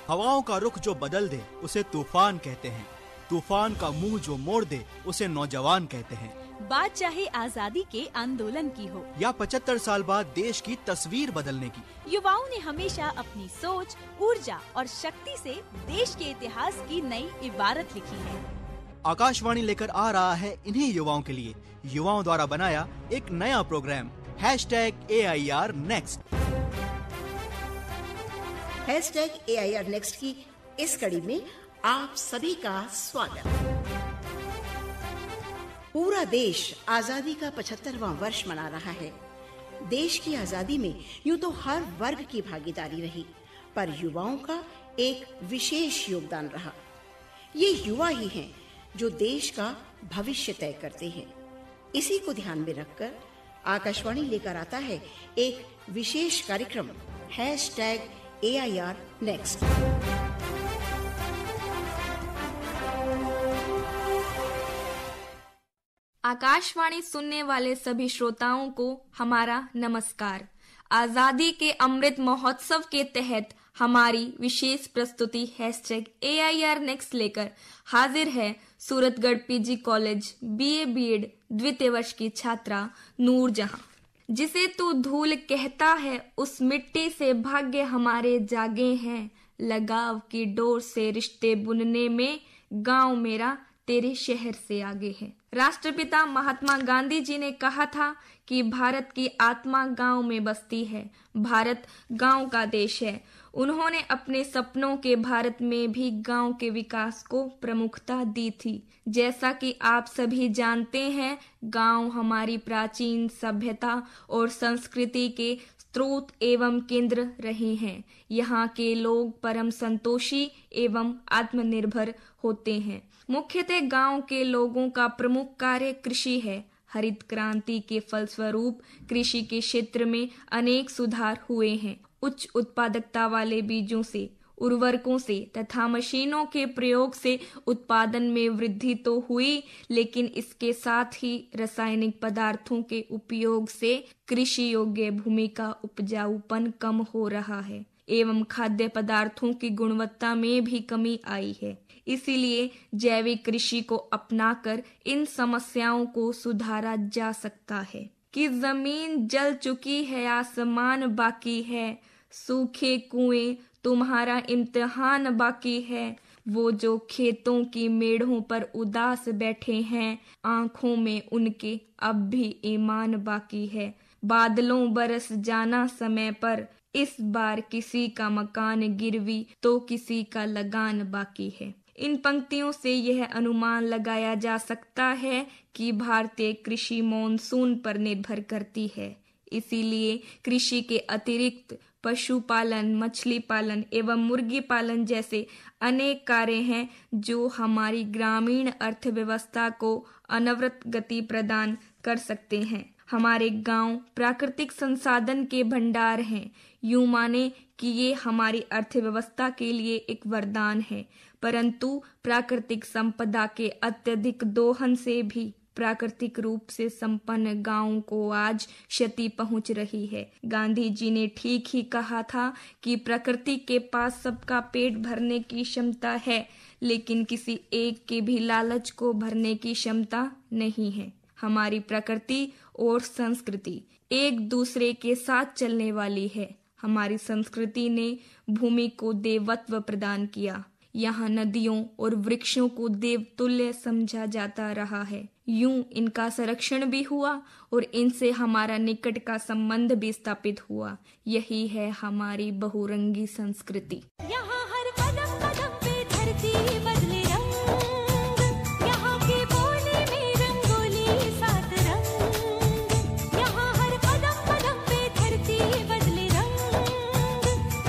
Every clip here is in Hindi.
हवाओं का रुख जो बदल दे उसे तूफान कहते हैं। तूफान का मुंह जो मोड़ दे उसे नौजवान कहते हैं। बात चाहे आजादी के आंदोलन की हो या 75 साल बाद देश की तस्वीर बदलने की, युवाओं ने हमेशा अपनी सोच, ऊर्जा और शक्ति से देश के इतिहास की नई इबारत लिखी है। आकाशवाणी लेकर आ रहा है इन्हीं युवाओं के लिए युवाओं द्वारा बनाया एक नया programme #AIR Next। #AIR Next की इस कड़ी में आप सभी का स्वागत। पूरा देश आजादी का 75वां वर्ष मना रहा है। देश की आजादी में यूं तो हर वर्ग की भागीदारी रही, पर युवाओं का एक विशेष योगदान रहा। ये युवा ही हैं जो देश का भविष्य तय करते हैं। इसी को ध्यान में रखकर आकाशवाणी लेकर आता है एक विशेष कार्यक्रम #AIR Next। आकाशवाणी सुनने वाले सभी श्रोताओं को हमारा नमस्कार। आजादी के अमृत महोत्सव के तहत हमारी विशेष प्रस्तुति #AIR Next लेकर हाजिर है Suratgarh PG college BA BEd द्वितीय वर्ष की छात्रा नूरजहां। जिसे तू धूल कहता है उस मिट्टी से भाग्य हमारे जागे हैं, लगाव की डोर से रिश्ते बुनने में गांव मेरा तेरे शहर से आगे है। राष्ट्रपिता महात्मा गांधी जी ने कहा था कि भारत की आत्मा गांव में बसती है, भारत गांव का देश है। उन्होंने अपने सपनों के भारत में भी गांव के विकास को प्रमुखता दी थी। जैसा कि आप सभी जानते हैं, गांव हमारी प्राचीन सभ्यता और संस्कृति के स्रोत एवं केंद्र रहे हैं। यहाँ के लोग परम संतोषी एवं आत्मनिर्भर होते हैं। मुख्यतः गांव के लोगों का प्रमुख कार्य कृषि है। हरित क्रांति के फलस्वरूप कृषि के क्षेत्र में अनेक सुधार हुए हैं। उच्च उत्पादकता वाले बीजों से, उर्वरकों से तथा मशीनों के प्रयोग से उत्पादन में वृद्धि तो हुई, लेकिन इसके साथ ही रासायनिक पदार्थों के उपयोग से कृषि योग्य भूमि का उपजाऊपन कम हो रहा है एवं खाद्य पदार्थों की गुणवत्ता में भी कमी आई है। इसीलिए जैविक कृषि को अपनाकर इन समस्याओं को सुधारा जा सकता है। कि जमीन जल चुकी है, आसमान बाकी है, सूखे कुएं तुम्हारा इम्तिहान बाकी है। वो जो खेतों की मेढ़ों पर उदास बैठे हैं, आंखों में उनके अब भी ईमान बाकी है। बादलों बरस जाना समय पर, इस बार किसी का मकान गिरवी तो किसी का लगान बाकी है। इन पंक्तियों से यह अनुमान लगाया जा सकता है कि भारतीय कृषि मॉनसून पर निर्भर करती है। इसीलिए कृषि के अतिरिक्त पशुपालन, मछली पालन एवं मुर्गी पालन जैसे अनेक कार्य हैं जो हमारी ग्रामीण अर्थव्यवस्था को अनवरत गति प्रदान कर सकते हैं। हमारे गांव प्राकृतिक संसाधन के भंडार हैं। यूं माने कि ये हमारी अर्थव्यवस्था के लिए एक वरदान है, परंतु प्राकृतिक संपदा के अत्यधिक दोहन से भी प्राकृतिक रूप से संपन्न गांवों को आज क्षति पहुंच रही है। गांधी जी ने ठीक ही कहा था कि प्रकृति के पास सबका पेट भरने की क्षमता है, लेकिन किसी एक के भी लालच को भरने की क्षमता नहीं है। हमारी प्रकृति और संस्कृति एक दूसरे के साथ चलने वाली है। हमारी संस्कृति ने भूमि को देवत्व प्रदान किया। यहाँ नदियों और वृक्षों को देवतुल्य समझा जाता रहा है। यूं इनका संरक्षण भी हुआ और इनसे हमारा निकट का संबंध भी स्थापित हुआ। यही है हमारी बहुरंगी संस्कृति। यहाँ हर कदम कदम पे धरती बदले रंग, यहाँ की बोली में रंगोली सात रंग। यहाँ हर कदम कदम पे धरती बदले रंग,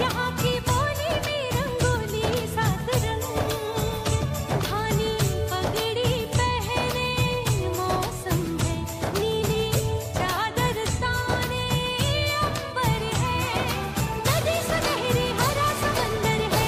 यहाँ की बोली में रंगोली सात रंग। धानी पगड़ी पहने मौसम है, नीली चादर ताने अंबर है, नदी सुनहरी हरा समंदर है।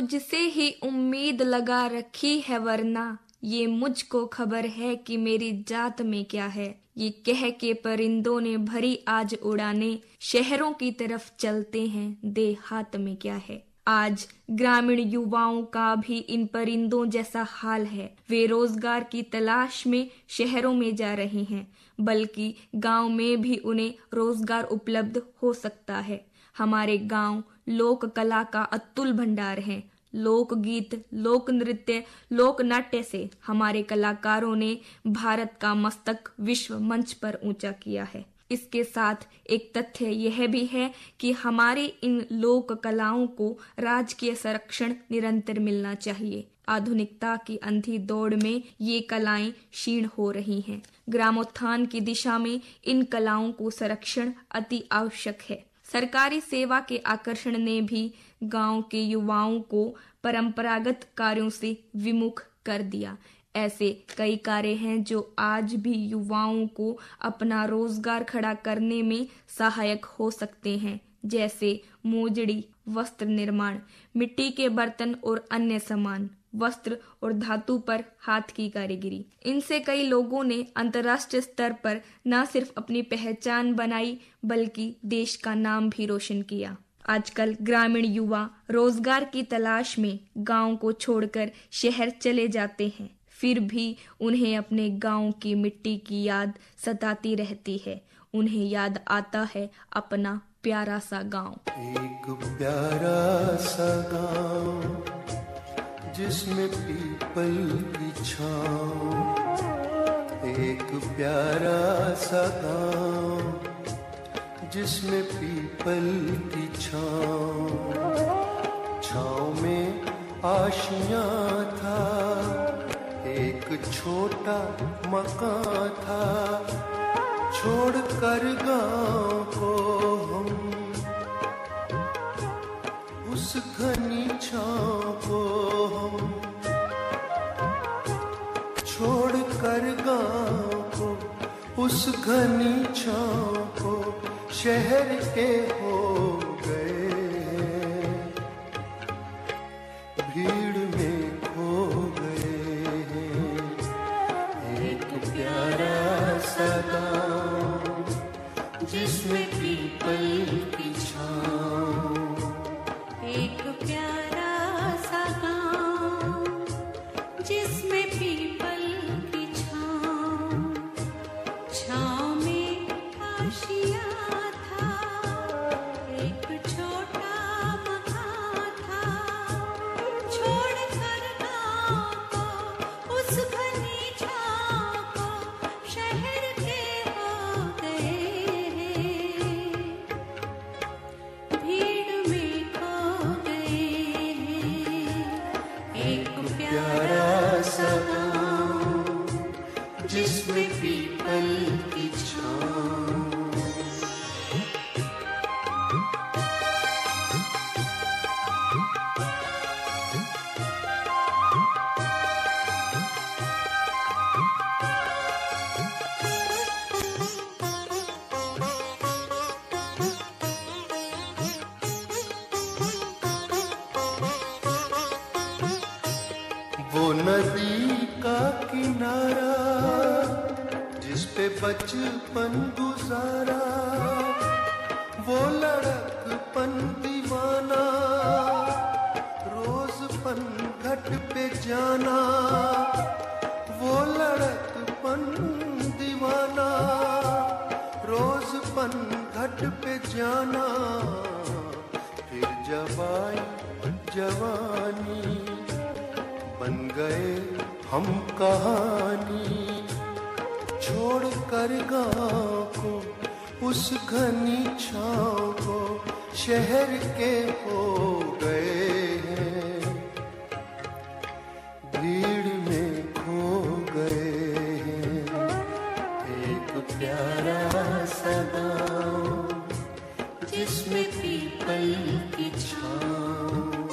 तुझसे ही उम्मीद लगा रखी है, वरना ये मुझको खबर है कि मेरी जात में क्या है। ये कह के परिंदों ने भरी आज उड़ाने, शहरों की तरफ चलते हैं, देहात में क्या है। आज ग्रामीण युवाओं का भी इन परिंदों जैसा हाल है। वे रोजगार की तलाश में शहरों में जा रहे हैं, बल्कि गांव में भी उन्हें रोजगार उपलब्ध हो सकता है। हमारे गांव लोक कला का अतुल भंडार है। लोक गीत, लोक नृत्य, लोक नाट्य से हमारे कलाकारों ने भारत का मस्तक विश्व मंच पर ऊंचा किया है। इसके साथ एक तथ्य यह भी है कि हमारे इन लोक कलाओं को राजकीय संरक्षण निरंतर मिलना चाहिए। आधुनिकता की अंधी दौड़ में ये कलाएं क्षीण हो रही हैं। ग्रामोत्थान की दिशा में इन कलाओं को संरक्षण अति आवश्यक है। सरकारी सेवा के आकर्षण ने भी गांव के युवाओं को परंपरागत कार्यों से विमुख कर दिया। ऐसे कई कार्य हैं जो आज भी युवाओं को अपना रोजगार खड़ा करने में सहायक हो सकते हैं, जैसे मोजड़ी, वस्त्र निर्माण, मिट्टी के बर्तन और अन्य सामान, वस्त्र और धातु पर हाथ की कारीगरी। इनसे कई लोगों ने अंतर्राष्ट्रीय स्तर पर न सिर्फ अपनी पहचान बनाई, बल्कि देश का नाम भी रोशन किया। आजकल ग्रामीण युवा रोजगार की तलाश में गांव को छोड़कर शहर चले जाते हैं, फिर भी उन्हें अपने गांव की मिट्टी की याद सताती रहती है। उन्हें याद आता है अपना प्यारा सा गांव। एक प्यारा सा गांव जिसमें पीपल की छाँव, एक प्यारा सा गांव जिसमें पीपल की छाँव में आशियाँ था, एक छोटा मकान था, छोड़कर गाँव को हम उस घनी छाँव को हम, छोड़कर गाँव को उस घनी छाँव को शहर के हो गए, भीड़ में खो गए। एक प्यारा सा गाँव जिसमें पीपल की छाँव, एक प्यारा सा गाँव जिसमें पीपल की छाँव, छाँव में आशियाँ था, एक छोटा मकान था, छोड़कर गाँव को उस घनी छाँव को शहर के हो गए, भीड़ में खो गए। एक प्यारा सा गाँव जिसमें पीपल की छाँव। वो नदी का किनारा जिस पे बचपन गुजारा, वो लड़कपन दीवाना, रोजपन घाट पे जाना, वो लड़कपन दीवाना, रोजपन घाट पे जाना, फिर जब आई जवानी बन गए हम कहानी, छोड़ कर गाँव को उस घनी छाँव को शहर के हो गए हैं, भीड़ में खो गए हैं। एक प्यारा सा गाँव जिसमें पीपल की छाँव।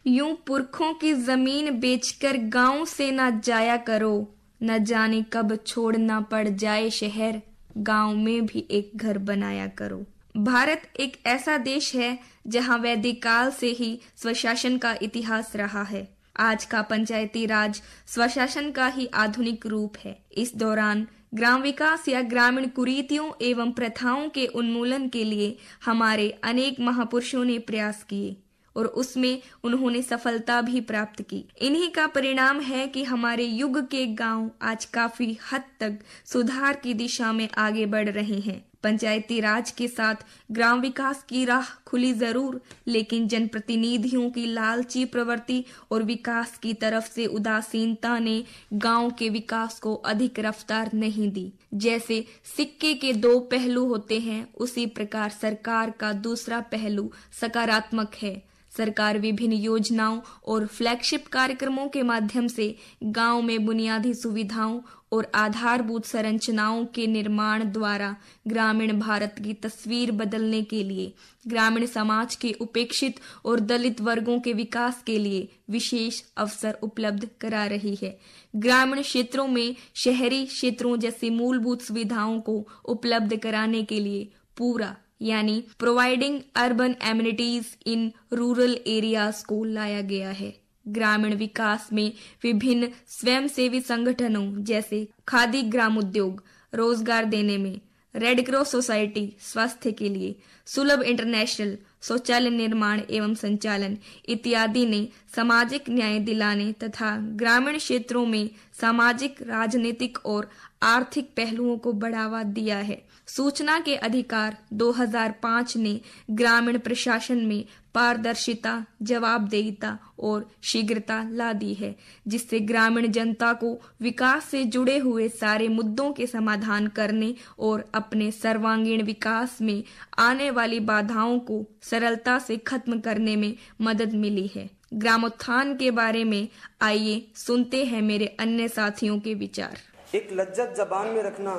यूं पुरखों की जमीन बेचकर गांव से न जाया करो, न जाने कब छोड़ना पड़ जाए शहर, गांव में भी एक घर बनाया करो। भारत एक ऐसा देश है जहां वैदिक काल से ही स्वशासन का इतिहास रहा है। आज का पंचायती राज स्वशासन का ही आधुनिक रूप है। इस दौरान ग्राम विकास या ग्रामीण कुरीतियों एवं प्रथाओं के उन्मूलन के लिए हमारे अनेक महापुरुषों ने प्रयास किए और उसमें उन्होंने सफलता भी प्राप्त की। इन्हीं का परिणाम है कि हमारे युग के गांव आज काफी हद तक सुधार की दिशा में आगे बढ़ रहे हैं। पंचायती राज के साथ ग्राम विकास की राह खुली जरूर, लेकिन जनप्रतिनिधियों की लालची प्रवृत्ति और विकास की तरफ से उदासीनता ने गांव के विकास को अधिक रफ्तार नहीं दी। जैसे सिक्के के दो पहलू होते हैं, उसी प्रकार सरकार का दूसरा पहलू सकारात्मक है। सरकार विभिन्न योजनाओं और फ्लैगशिप कार्यक्रमों के माध्यम से गांव में बुनियादी सुविधाओं और आधारभूत संरचनाओं के निर्माण द्वारा ग्रामीण भारत की तस्वीर बदलने के लिए ग्रामीण समाज के उपेक्षित और दलित वर्गों के विकास के लिए विशेष अवसर उपलब्ध करा रही है। ग्रामीण क्षेत्रों में शहरी क्षेत्रों जैसी मूलभूत सुविधाओं को उपलब्ध कराने के लिए पूरा यानी providing urban amenities in rural areas को लाया गया है। ग्रामीण विकास में विभिन्न स्वयंसेवी संगठनों जैसे खादी ग्राम उद्योग रोजगार देने में, रेड क्रॉस सोसाइटी स्वास्थ्य के लिए, सुलभ इंटरनेशनल शौचालय निर्माण एवं संचालन इत्यादि ने सामाजिक न्याय दिलाने तथा ग्रामीण क्षेत्रों में सामाजिक, राजनीतिक और आर्थिक पहलुओं को बढ़ावा दिया है। सूचना के अधिकार 2005 ने ग्रामीण प्रशासन में पारदर्शिता, जवाबदेहिता और शीघ्रता ला दी है, जिससे ग्रामीण जनता को विकास से जुड़े हुए सारे मुद्दों के समाधान करने और अपने सर्वांगीण विकास में आने वाली बाधाओं को सरलता से खत्म करने में मदद मिली है। ग्रामोत्थान के बारे में आइए सुनते हैं मेरे अन्य साथियों के विचार। एक लज्जत जबान में रखना,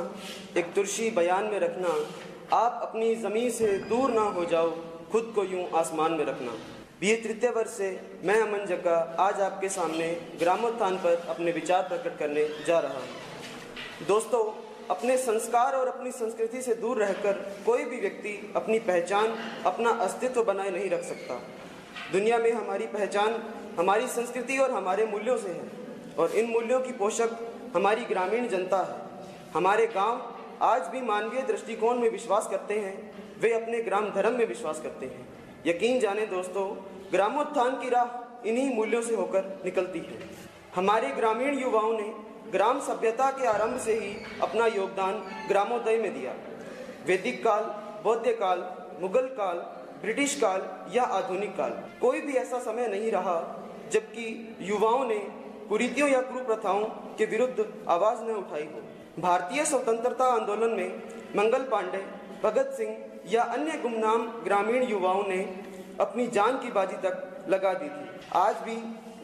एक तुर्शी बयान में रखना, आप अपनी ज़मीन से दूर ना हो जाओ, खुद को यूं आसमान में रखना। बीए तृतीय वर्ष से मैं अमन जग्गा आज आपके सामने ग्रामोत्थान पर अपने विचार प्रकट करने जा रहा हूँ। दोस्तों, अपने संस्कार और अपनी संस्कृति से दूर रहकर कोई भी व्यक्ति अपनी पहचान, अपना अस्तित्व बनाए नहीं रख सकता। दुनिया में हमारी पहचान हमारी संस्कृति और हमारे मूल्यों से है और इन मूल्यों की पोषक हमारी ग्रामीण जनता है। हमारे गांव आज भी मानवीय दृष्टिकोण में विश्वास करते हैं, वे अपने ग्राम धर्म में विश्वास करते हैं। यकीन जाने दोस्तों, ग्रामोत्थान की राह इन्हीं मूल्यों से होकर निकलती है। हमारे ग्रामीण युवाओं ने ग्राम सभ्यता के आरंभ से ही अपना योगदान ग्रामोदय में दिया। वैदिक काल, बौद्ध काल, मुगल काल, ब्रिटिश काल या आधुनिक काल, कोई भी ऐसा समय नहीं रहा जबकि युवाओं ने कुरीतियों या कुप्रथाओं के विरुद्ध आवाज न उठाई हो। भारतीय स्वतंत्रता आंदोलन में मंगल पांडे, भगत सिंह या अन्य गुमनाम ग्रामीण युवाओं ने अपनी जान की बाजी तक लगा दी थी। आज भी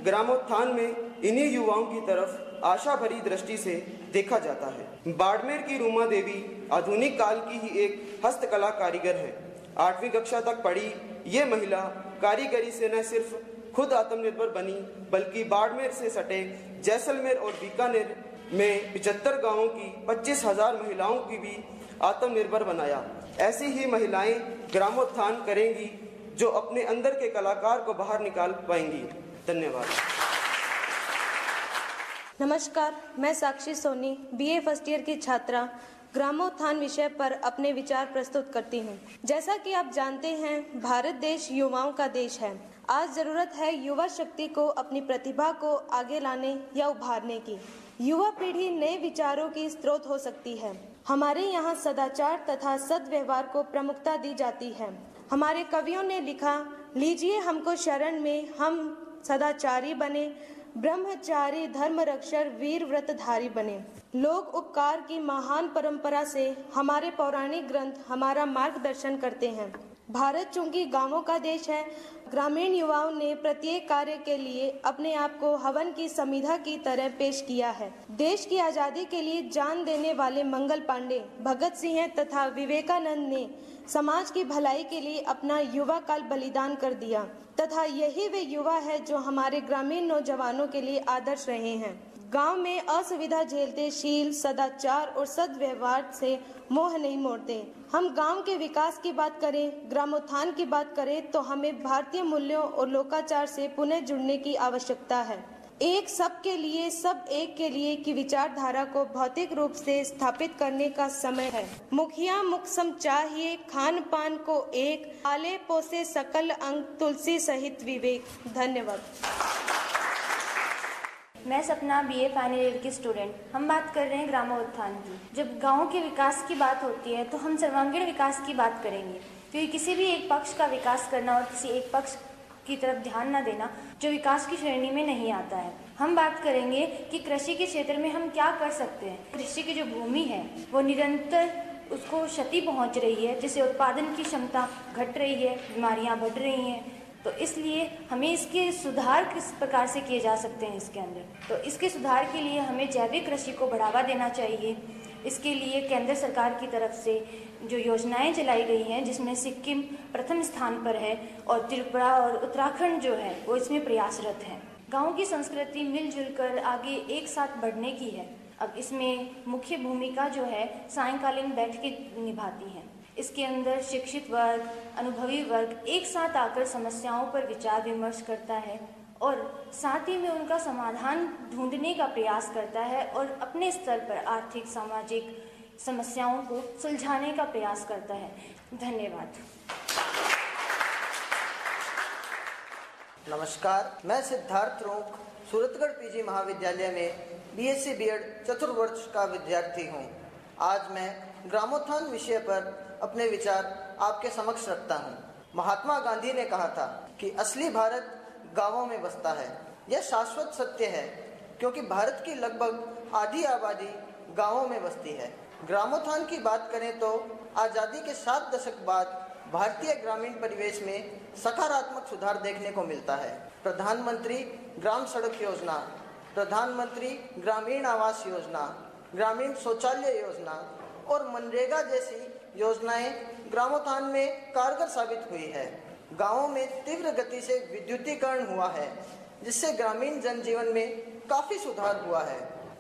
ग्रामोत्थान में इन्हीं युवाओं की तरफ आशा भरी दृष्टि से देखा जाता है। बाड़मेर की रूमा देवी आधुनिक काल की ही एक हस्तकला कारीगर है। 8वीं कक्षा तक पढ़ी ये महिला कारीगरी से न सिर्फ खुद आत्मनिर्भर बनी, बल्कि बाड़मेर से सटे जैसलमेर और बीकानेर में 75 गांवों की 25,000 महिलाओं की भी आत्मनिर्भर बनाया। ऐसी ही महिलाएं ग्रामोत्थान करेंगी जो अपने अंदर के कलाकार को बाहर निकाल पाएंगी। धन्यवाद। नमस्कार, मैं साक्षी सोनी बीए फर्स्ट ईयर की छात्रा ग्रामोत्थान विषय पर अपने विचार प्रस्तुत करती हूँ। जैसा कि आप जानते हैं, भारत देश युवाओं का देश है। आज जरूरत है युवा शक्ति को अपनी प्रतिभा को आगे लाने या उभारने की। युवा पीढ़ी नए विचारों की स्रोत हो सकती है। हमारे यहाँ सदाचार तथा सद्व्यवहार को प्रमुखता दी जाती है। हमारे कवियों ने लिखा, लीजिए हमको शरण में, हम सदाचारी बने, ब्रह्मचारी धर्म रक्षक वीर व्रतधारी बने। लोक उपकार की महान परंपरा से हमारे पौराणिक ग्रंथ हमारा मार्गदर्शन करते हैं। भारत चूंकि गांवों का देश है, ग्रामीण युवाओं ने प्रत्येक कार्य के लिए अपने आप को हवन की समिधा की तरह पेश किया है। देश की आजादी के लिए जान देने वाले मंगल पांडे, भगत सिंह तथा विवेकानंद ने समाज की भलाई के लिए अपना युवा काल बलिदान कर दिया तथा यही वे युवा है जो हमारे ग्रामीण नौजवानों के लिए आदर्श रहे हैं। गांव में असुविधा झेलते शील, सदाचार और सद्व्यवहार से मोह नहीं मोड़ते। हम गांव के विकास की बात करें, ग्रामोत्थान की बात करें तो हमें भारतीय मूल्यों और लोकाचार से पुनः जुड़ने की आवश्यकता है। एक सब के लिए, सब एक के लिए की विचारधारा को भौतिक रूप से स्थापित करने का समय है। मुखिया मुखसम चाहिए, खान पान को एक, पाले पोसे सकल अंग, तुलसी सहित विवेक। धन्यवाद। मैं सपना बीए फाइनल ईयर की स्टूडेंट। हम बात कर रहे हैं ग्रामोत्थान की। जब गांव के विकास की बात होती है तो हम सर्वांगीण विकास की बात करेंगे, क्योंकि किसी भी एक पक्ष का विकास करना और किसी एक पक्ष की तरफ ध्यान न देना जो विकास की श्रेणी में नहीं आता है। हम बात करेंगे कि कृषि के क्षेत्र में हम क्या कर सकते हैं। कृषि की जो भूमि है वो निरंतर उसको क्षति पहुंच रही है, जिससे उत्पादन की क्षमता घट रही है, बीमारियां बढ़ रही हैं। तो इसलिए हमें इसके सुधार किस प्रकार से किए जा सकते हैं इसके अंदर, तो इसके सुधार के लिए हमें जैविक कृषि को बढ़ावा देना चाहिए। इसके लिए केंद्र सरकार की तरफ से जो योजनाएं चलाई गई हैं, जिसमें सिक्किम प्रथम स्थान पर है और त्रिपुरा और उत्तराखंड जो है वो इसमें प्रयासरत है। गांव की संस्कृति मिलजुल कर आगे एक साथ बढ़ने की है। अब इसमें मुख्य भूमिका जो है सायंकालीन बैठकें निभाती हैं। इसके अंदर शिक्षित वर्ग, अनुभवी वर्ग एक साथ आकर समस्याओं पर विचार विमर्श करता है और साथ ही में उनका समाधान ढूंढने का प्रयास करता है और अपने स्तर पर आर्थिक सामाजिक समस्याओं को सुलझाने का प्रयास करता है। धन्यवाद। नमस्कार, मैं सिद्धार्थ रोंक सूरतगढ़ पीजी महाविद्यालय में बीएससी बीएड चतुर्वर्ष का विद्यार्थी हूँ। आज मैं ग्रामोत्थान विषय पर अपने विचार आपके समक्ष रखता हूँ। महात्मा गांधी ने कहा था कि असली भारत गांवों में बसता है। यह शाश्वत सत्य है, क्योंकि भारत की लगभग आधी आबादी गांवों में बसती है। ग्रामोत्थान की बात करें तो आज़ादी के 7 दशक बाद भारतीय ग्रामीण परिवेश में सकारात्मक सुधार देखने को मिलता है। प्रधानमंत्री ग्राम सड़क योजना, प्रधानमंत्री ग्रामीण आवास योजना, ग्रामीण शौचालय योजना और मनरेगा जैसी योजनाएं ग्रामोत्थान में कारगर साबित हुई है। गांवों में तीव्र गति से विद्युतीकरण हुआ है, जिससे ग्रामीण जनजीवन में काफी सुधार हुआ है।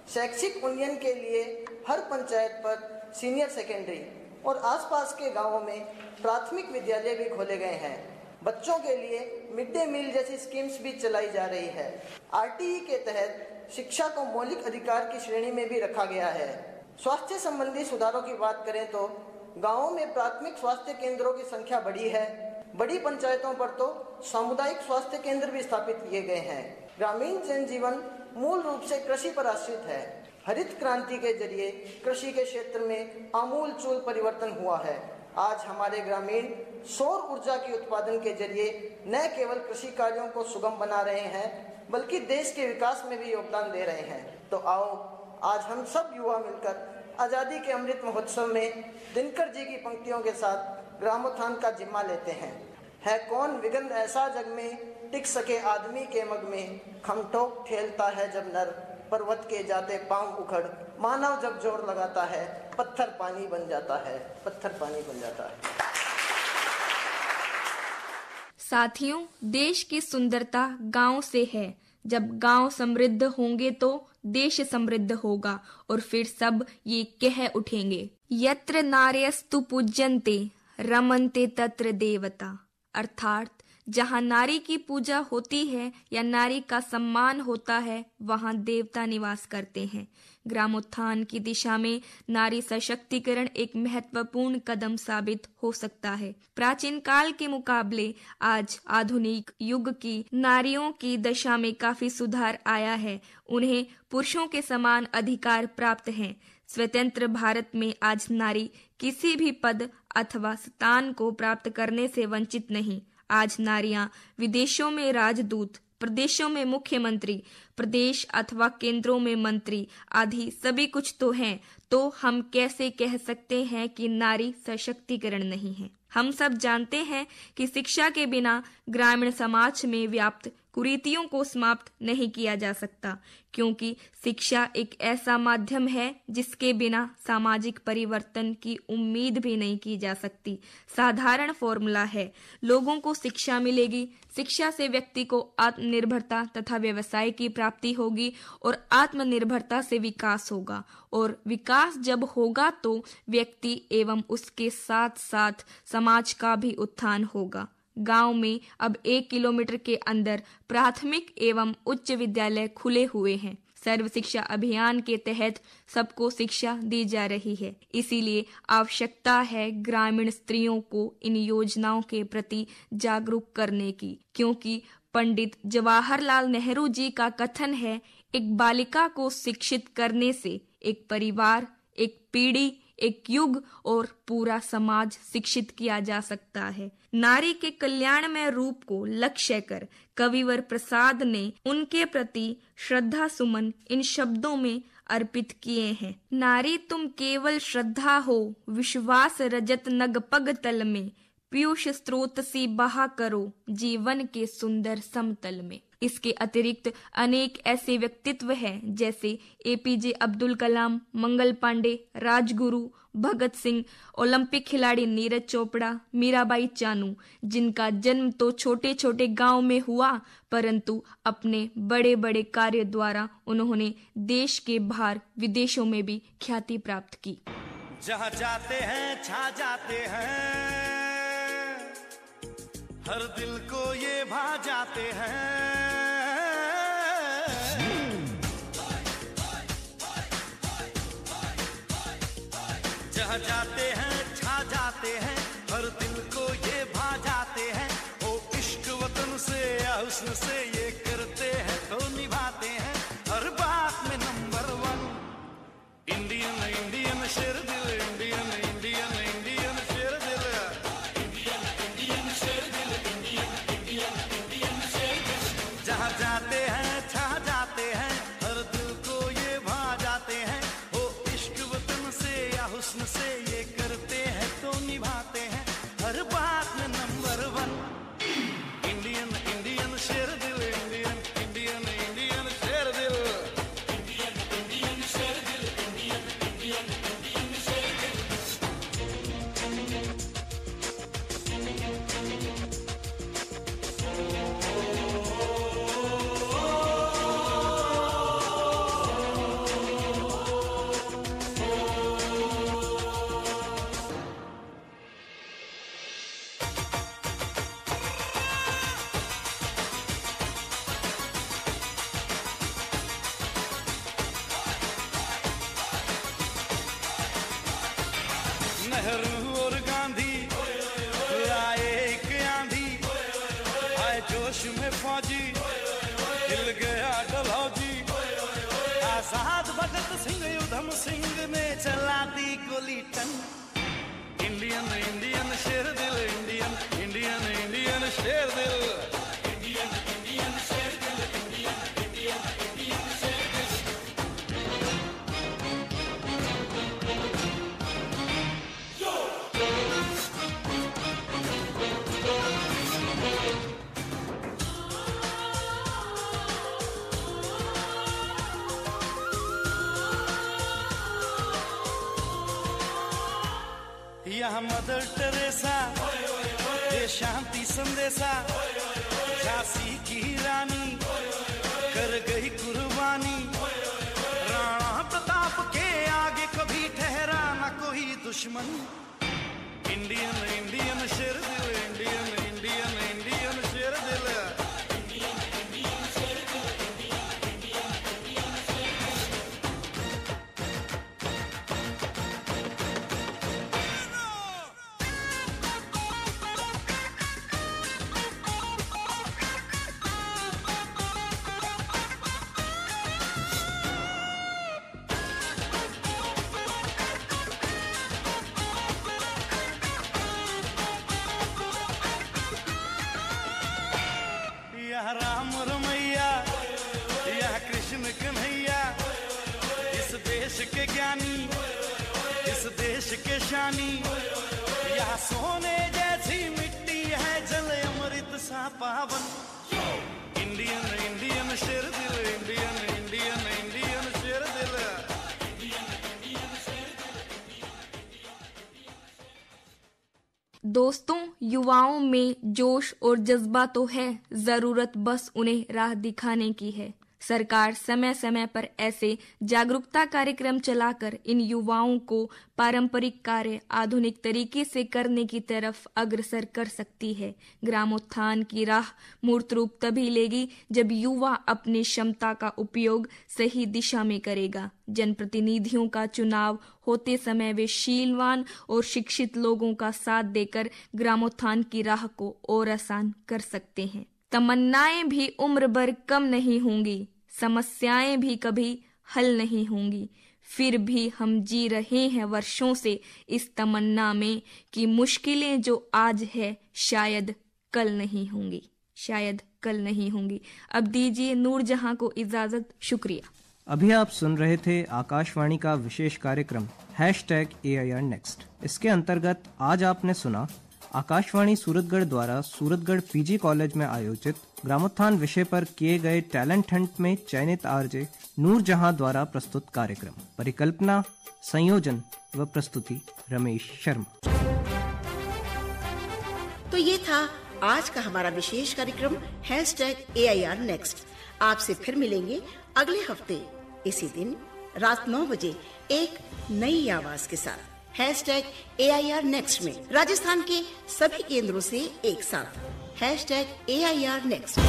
शैक्षिक उन्नयन के लिए हर पंचायत पर सीनियर सेकेंडरी और आसपास के गांवों में प्राथमिक विद्यालय भी खोले गए हैं। बच्चों के लिए मिड डे मील जैसी स्कीम्स भी चलाई जा रही है। आरटीई के तहत शिक्षा को मौलिक अधिकार की श्रेणी में भी रखा गया है। स्वास्थ्य संबंधी सुधारों की बात करें तो गांवों में प्राथमिक स्वास्थ्य केंद्रों की संख्या बढ़ी है। बड़ी पंचायतों पर तो सामुदायिक स्वास्थ्य केंद्र भी स्थापित किए गए हैं। ग्रामीण जनजीवन मूल रूप से कृषि पर आश्रित है। हरित क्रांति के जरिए कृषि के क्षेत्र में आमूलचूल परिवर्तन हुआ है। आज हमारे ग्रामीण सौर ऊर्जा के उत्पादन के जरिए न केवल कृषि कार्यों को सुगम बना रहे हैं, बल्कि देश के विकास में भी योगदान दे रहे हैं। तो आओ आज हम सब युवा मिलकर आज़ादी के अमृत महोत्सव में दिनकर जी की पंक्तियों के साथ ग्रामोत्थान का जिम्मा लेते हैं। है कौन विघ्न ऐसा जग में, टिक सके आदमी के मग में, खम ठोक ठेलता है जब नर, पर्वत के जाते पांव उखड़, मानव जब जोर लगाता है, पत्थर पानी बन जाता है, पत्थर पानी बन जाता है। साथियों, देश की सुंदरता गांव से है। जब गांव समृद्ध होंगे तो देश समृद्ध होगा और फिर सब ये कह उठेंगे, यत्र नार्यस्तु पूज्यन्ते रमन्ते तत्र देवता। अर्थात जहाँ नारी की पूजा होती है या नारी का सम्मान होता है, वहाँ देवता निवास करते हैं। ग्रामोत्थान की दिशा में नारी सशक्तिकरण एक महत्वपूर्ण कदम साबित हो सकता है। प्राचीन काल के मुकाबले आज आधुनिक युग की नारियों की दशा में काफी सुधार आया है। उन्हें पुरुषों के समान अधिकार प्राप्त हैं। स्वतंत्र भारत में आज नारी किसी भी पद अथवा स्थान को प्राप्त करने से वंचित नहीं। आज नारियां विदेशों में राजदूत, प्रदेशों में मुख्यमंत्री, प्रदेश अथवा केंद्रों में मंत्री आदि सभी कुछ तो हैं। तो हम कैसे कह सकते हैं कि नारी सशक्तिकरण नहीं है? हम सब जानते हैं कि शिक्षा के बिना ग्रामीण समाज में व्याप्त कुरीतियों को समाप्त नहीं किया जा सकता, क्योंकि शिक्षा एक ऐसा माध्यम है जिसके बिना सामाजिक परिवर्तन की उम्मीद भी नहीं की जा सकती। साधारण फॉर्मूला है, लोगों को शिक्षा मिलेगी, शिक्षा से व्यक्ति को आत्मनिर्भरता तथा व्यवसाय की प्राप्ति प्राप्ति होगी और आत्मनिर्भरता से विकास होगा। और विकास जब होगा तो व्यक्ति एवं उसके साथ साथ समाज का भी उत्थान होगा। गांव में अब 1 किलोमीटर के अंदर प्राथमिक एवं उच्च विद्यालय खुले हुए हैं। सर्व शिक्षा अभियान के तहत सबको शिक्षा दी जा रही है। इसीलिए आवश्यकता है ग्रामीण स्त्रियों को इन योजनाओं के प्रति जागरूक करने की, क्योंकि पंडित जवाहरलाल नेहरू जी का कथन है, एक बालिका को शिक्षित करने से एक परिवार, एक पीढ़ी, एक युग और पूरा समाज शिक्षित किया जा सकता है। नारी के कल्याणमय रूप को लक्ष्य कर कविवर प्रसाद ने उनके प्रति श्रद्धा सुमन इन शब्दों में अर्पित किए हैं। नारी तुम केवल श्रद्धा हो, विश्वास रजत नग पग तल में, पीयूष स्रोत सी बहा करो जीवन के सुंदर समतल में। इसके अतिरिक्त अनेक ऐसे व्यक्तित्व हैं जैसे एपीजे अब्दुल कलाम, मंगल पांडे, राजगुरु, भगत सिंह, ओलंपिक खिलाड़ी नीरज चोपड़ा, मीराबाई चानू, जिनका जन्म तो छोटे छोटे गांव में हुआ, परंतु अपने बड़े बड़े कार्य द्वारा उन्होंने देश के बाहर विदेशों में भी ख्याति प्राप्त की। जहाँ जाते हैं छा जाते हैं, हर दिल को ये भा जाते हैं। जहाँ जाते हैं छा जाते हैं, हर दिल को ये भा जाते हैं। ओ इश्क वतन से या हुस्न से ये करते हैं तो निभाते हैं, हर बात में नंबर 1। इंडियन इंडियन शेर दिल, इंडियन इंडियन इंडियन शेर दिल, जहाँ जाते हैं छा जाते हैं, हर दिल को ये भा जाते हैं। हो इश्क वतन से या हुस्न से ये करते हैं तो निभाते हैं, हर बात में नंबर 1। इंडियन इंडियन शेर दिल, इंडियन इंडियन इंडियन शेर दिल, इंडियन इंडियन शेर दिल, इंडियन इंडियन इंडियन शेर दिल। नेहरू और गांधी लाए एक आंधी, आए जोश में फौजी, हिल गया डलहौजी। आजाद भगत सिंह उधम सिंह ने चला दी गोली टन। इंडियन इंडियन शेर दिल, इंडियन इंडियन इंडियन शेर दिल, इंडियन इंडियन शेर दिल, इंडियन इंडियन इंडियन शेर दिल। यहाँ मदर टेरेसा ये शांति संदेशा, झांसी की रानी कर गई कुर्बानी। राणा प्रताप के आगे कभी ठहरा न कोई दुश्मन। इंडियन इंडियन शेर दिल, इंडियन इंडियन इंडियन शेर दिल, इंडियन इंडियन शेर दिल, इंडियन इंडियन इंडियन शेर दिल। यह राम रमैया, यह कृष्ण कन्हैया, इस देश के ज्ञानी, इस देश के शानी। यह सोने जैसी मिट्टी है, जल अमृत सा पावन। इंडियन इंडियन शेर दिल, इंडियन इंडियन इंडियन शेर दिल, इंडियन इंडियन शेर दिल। दोस्तों, युवाओं में जोश और जज्बा तो है, जरूरत बस उन्हें राह दिखाने की है। सरकार समय समय पर ऐसे जागरूकता कार्यक्रम चलाकर इन युवाओं को पारंपरिक कार्य आधुनिक तरीके से करने की तरफ अग्रसर कर सकती है। ग्रामोत्थान की राह मूर्त रूप तभी लेगी जब युवा अपनी क्षमता का उपयोग सही दिशा में करेगा। जनप्रतिनिधियों का चुनाव होते समय वे शीलवान और शिक्षित लोगों का साथ देकर ग्रामोत्थान की राह को और आसान कर सकते हैं। तमन्नाएं भी उम्र भर कम नहीं होंगी, समस्याएं भी कभी हल नहीं होंगी, फिर भी हम जी रहे हैं वर्षों से इस तमन्ना में कि मुश्किलें जो आज है शायद कल नहीं होंगी, शायद कल नहीं होंगी। अब दीजिए नूरजहां को इजाजत। शुक्रिया। अभी आप सुन रहे थे आकाशवाणी का विशेष कार्यक्रम #AIR Next। इसके अंतर्गत आज आपने सुना आकाशवाणी सूरतगढ़ द्वारा सूरतगढ़ PG कॉलेज में आयोजित ग्रामोत्थान विषय पर किए गए टैलेंट हंट में चयनित आरजे नूरजहां द्वारा प्रस्तुत कार्यक्रम। परिकल्पना, संयोजन व प्रस्तुति रमेश शर्मा। तो ये था आज का हमारा विशेष कार्यक्रम #AIR Next। आपसे फिर मिलेंगे अगले हफ्ते इसी दिन रात 9 बजे एक नई आवाज के साथ #AIR Next में राजस्थान के सभी केंद्रों से एक साथ #AIR Next।